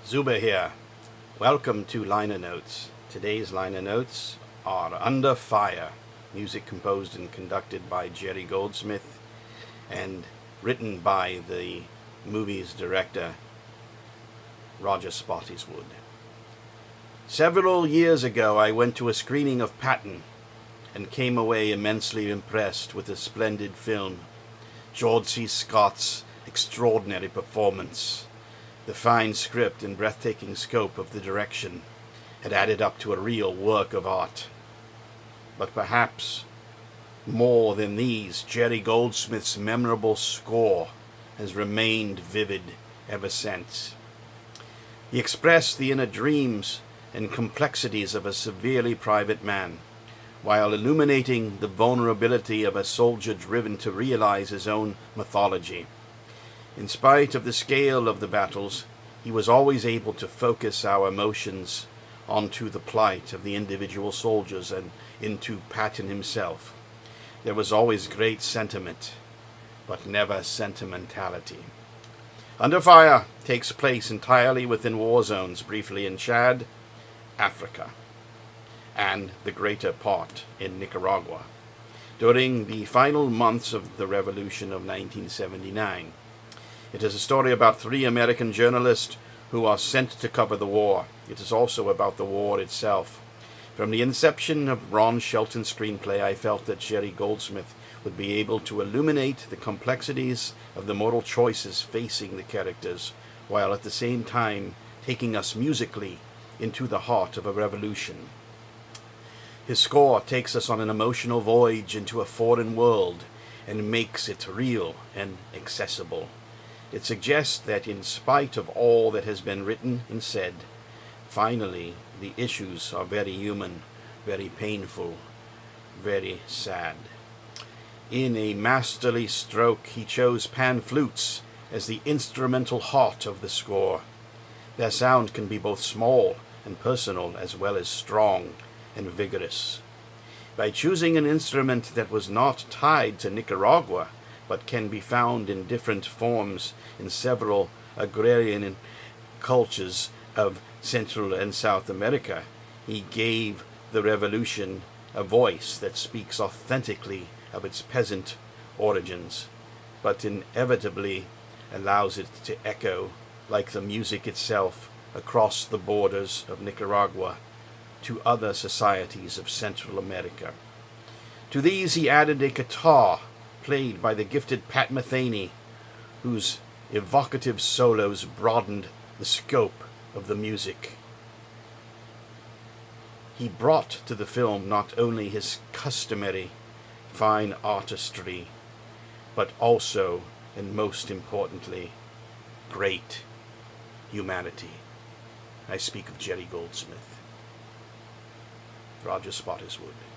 Zooba here. Welcome to Liner Notes. Today's Liner Notes are Under Fire, music composed and conducted by Jerry Goldsmith and written by the movie's director, Roger Spottiswoode. Several years ago, I went to a screening of Patton and came away immensely impressed with the splendid film, George C. Scott's extraordinary performance. The fine script and breathtaking scope of the direction had added up to a real work of art. But perhaps more than these, Jerry Goldsmith's memorable score has remained vivid ever since. He expressed the inner dreams and complexities of a severely private man, while illuminating the vulnerability of a soldier driven to realize his own mythology. In spite of the scale of the battles, he was always able to focus our emotions onto the plight of the individual soldiers and into Patton himself. There was always great sentiment, but never sentimentality. Under Fire takes place entirely within war zones, briefly in Chad, Africa, and the greater part in Nicaragua, during the final months of the Revolution of 1979. It is a story about 3 American journalists who are sent to cover the war. It is also about the war itself. From the inception of Ron Shelton's screenplay, I felt that Jerry Goldsmith would be able to illuminate the complexities of the moral choices facing the characters, while at the same time taking us musically into the heart of a revolution. His score takes us on an emotional voyage into a foreign world and makes it real and accessible. It suggests that in spite of all that has been written and said, finally the issues are very human, very painful, very sad. In a masterly stroke, he chose pan flutes as the instrumental heart of the score. Their sound can be both small and personal, as well as strong and vigorous. By choosing an instrument that was not tied to Nicaragua, but can be found in different forms in several agrarian cultures of Central and South America, he gave the revolution a voice that speaks authentically of its peasant origins, but inevitably allows it to echo, like the music itself, across the borders of Nicaragua to other societies of Central America. To these he added a guitar played by the gifted Pat Metheny, whose evocative solos broadened the scope of the music. He brought to the film not only his customary fine artistry, but also, and most importantly, great humanity. I speak of Jerry Goldsmith. Roger Spottiswoode.